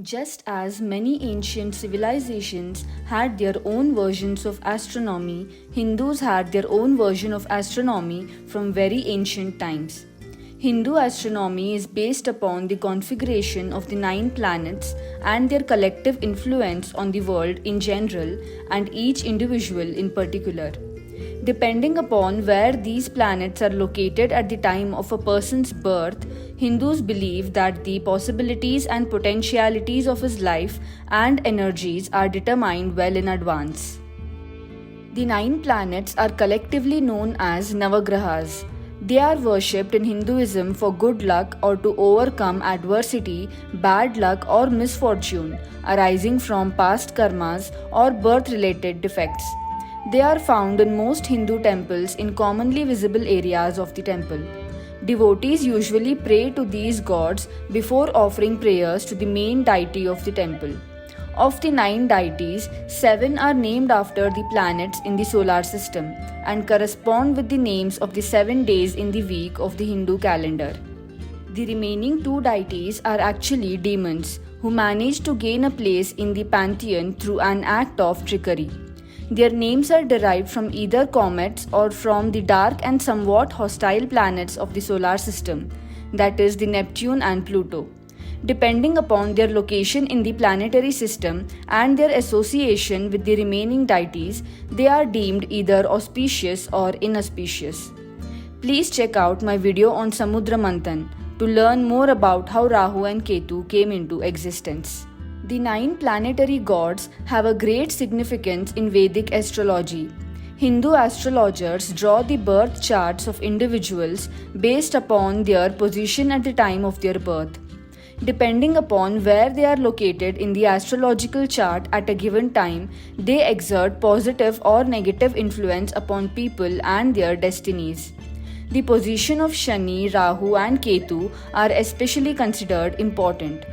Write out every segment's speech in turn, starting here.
Just as many ancient civilizations had their own versions of astronomy, Hindus had their own version of astronomy from very ancient times. Hindu astronomy is based upon the configuration of the 9 planets and their collective influence on the world in general and each individual in particular. Depending upon where these planets are located at the time of a person's birth, Hindus believe that the possibilities and potentialities of his life and energies are determined well in advance. The 9 planets are collectively known as Navagrahas. They are worshipped in Hinduism for good luck or to overcome adversity, bad luck, or misfortune arising from past karmas or birth related defects. They are found in most Hindu temples in commonly visible areas of the temple. Devotees usually pray to these gods before offering prayers to the main deity of the temple. Of the 9 deities, 7 are named after the planets in the solar system and correspond with the names of the 7 days in the week of the Hindu calendar. The remaining 2 deities are actually demons who managed to gain a place in the pantheon through an act of trickery. Their names are derived from either comets or from the dark and somewhat hostile planets of the solar system, that is, the Neptune and Pluto. Depending upon their location in the planetary system and their association with the remaining deities, they are deemed either auspicious or inauspicious. Please check out my video on Samudra Manthan to learn more about how Rahu and Ketu came into existence. The 9 planetary gods have a great significance in Vedic astrology. Hindu astrologers draw the birth charts of individuals based upon their position at the time of their birth. Depending upon where they are located in the astrological chart at a given time, they exert positive or negative influence upon people and their destinies. The position of Shani, Rahu, and Ketu are especially considered important.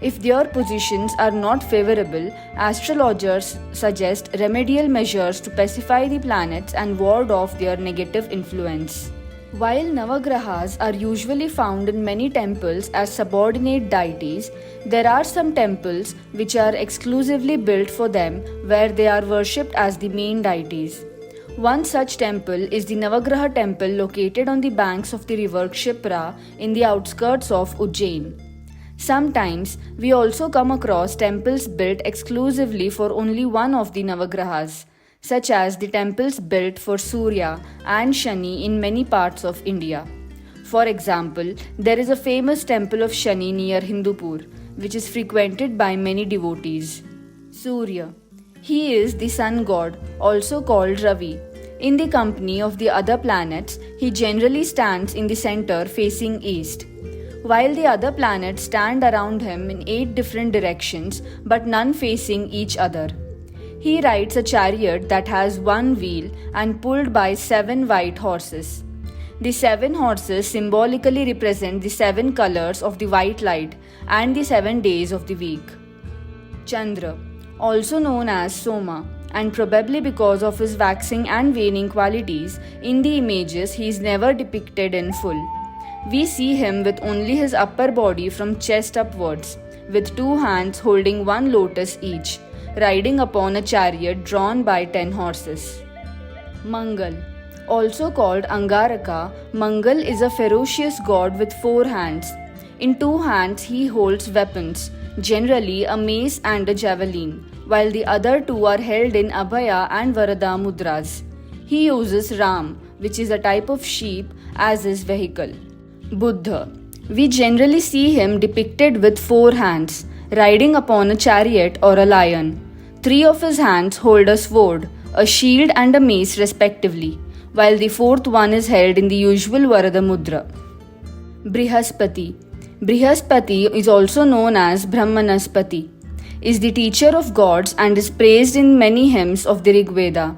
If their positions are not favorable, astrologers suggest remedial measures to pacify the planets and ward off their negative influence. While Navagrahas are usually found in many temples as subordinate deities, there are some temples which are exclusively built for them where they are worshipped as the main deities. One such temple is the Navagraha temple located on the banks of the river Kshipra in the outskirts of Ujjain. Sometimes we also come across temples built exclusively for only one of the Navagrahas, such as the temples built for Surya and Shani in many parts of India. For example, there is a famous temple of Shani near Hindupur, which is frequented by many devotees. Surya. He is the sun god, also called Ravi. In the company of the other planets, he generally stands in the center facing east, while the other planets stand around him in 8 different directions but none facing each other. He rides a chariot that has 1 wheel and pulled by 7 white horses. The 7 horses symbolically represent the 7 colors of the white light and the 7 days of the week. Chandra, also known as Soma, and probably because of his waxing and waning qualities, in the images he is never depicted in full. We see him with only his upper body from chest upwards, with 2 hands holding 1 lotus each, riding upon a chariot drawn by 10 horses. Mangal. Also called Angaraka, Mangal is a ferocious god with 4 hands. In 2 hands he holds weapons, generally a mace and a javelin, while the other 2 are held in Abhaya and Varada mudras. He uses ram, which is a type of sheep, as his vehicle. Buddha. We generally see him depicted with 4 hands, riding upon a chariot or a lion. 3 of his hands hold a sword, a shield and a mace respectively, while the 4th one is held in the usual Varada mudra. Brihaspati. Brihaspati is also known as Brahmanaspati, is the teacher of gods and is praised in many hymns of the Rig Veda.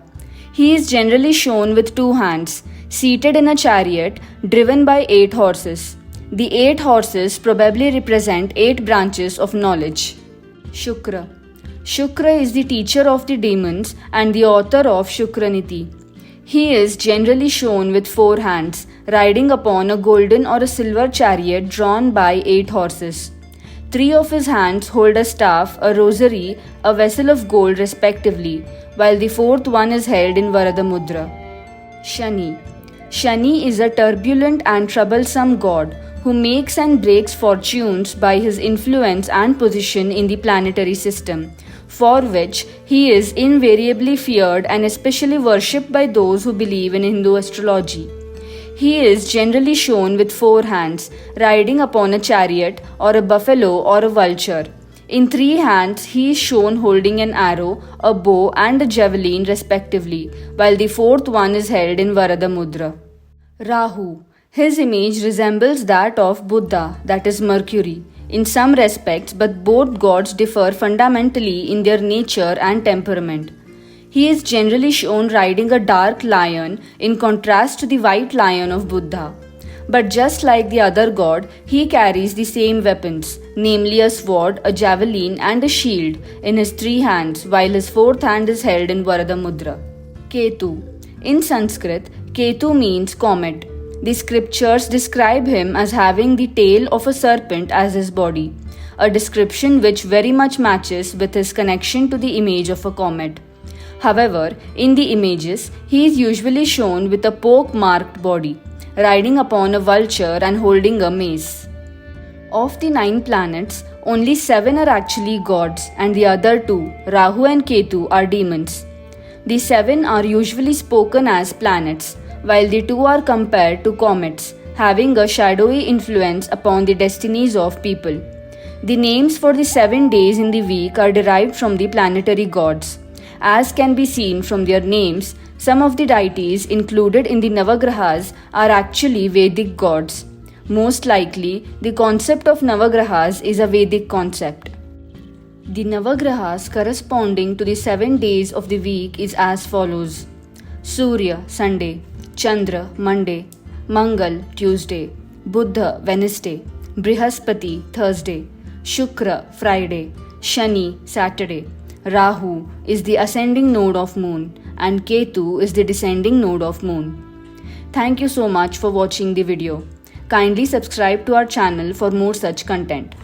He is generally shown with 2 hands, seated in a chariot driven by 8 horses. The 8 horses probably represent 8 branches of knowledge. Shukra. Shukra is the teacher of the demons and the author of Shukraniti. He is generally shown with 4 hands, riding upon a golden or a silver chariot drawn by 8 horses. Three of his hands hold a staff, a rosary, a vessel of gold respectively, while the fourth one is held in Varada Mudra. Shani. Shani is a turbulent and troublesome god who makes and breaks fortunes by his influence and position in the planetary system, for which he is invariably feared and especially worshipped by those who believe in Hindu astrology. He is generally shown with four hands, riding upon a chariot or a buffalo or a vulture. In three hands, he is shown holding an arrow, a bow, and a javelin, respectively, while the fourth one is held in Varada Mudra. Rahu. His image resembles that of Buddha, that is Mercury, in some respects, but both gods differ fundamentally in their nature and temperament. He is generally shown riding a dark lion in contrast to the white lion of Buddha. But just like the other god, he carries the same weapons, namely a sword, a javelin, and a shield in his three hands, while his fourth hand is held in Varada Mudra. Ketu. In Sanskrit, Ketu means comet. The scriptures describe him as having the tail of a serpent as his body, a description which very much matches with his connection to the image of a comet. However, in the images, he is usually shown with a poke-marked body, riding upon a vulture and holding a mace. Of the 9 planets, only 7 are actually gods and the other 2, Rahu and Ketu, are demons. The 7 are usually spoken as planets, while the 2 are compared to comets, having a shadowy influence upon the destinies of people. The names for the 7 days in the week are derived from the planetary gods. As can be seen from their names, some of the deities included in the Navagrahas are actually Vedic gods. Most likely, the concept of Navagrahas is a Vedic concept. The Navagrahas corresponding to the 7 days of the week is as follows: Surya, Sunday; Chandra, Monday; Mangal, Tuesday; Buddha, Wednesday; Brihaspati, Thursday; Shukra, Friday; Shani, Saturday. Rahu is the ascending node of moon and Ketu is the descending node of moon. Thank you so much for watching the video. Kindly subscribe to our channel for more such content.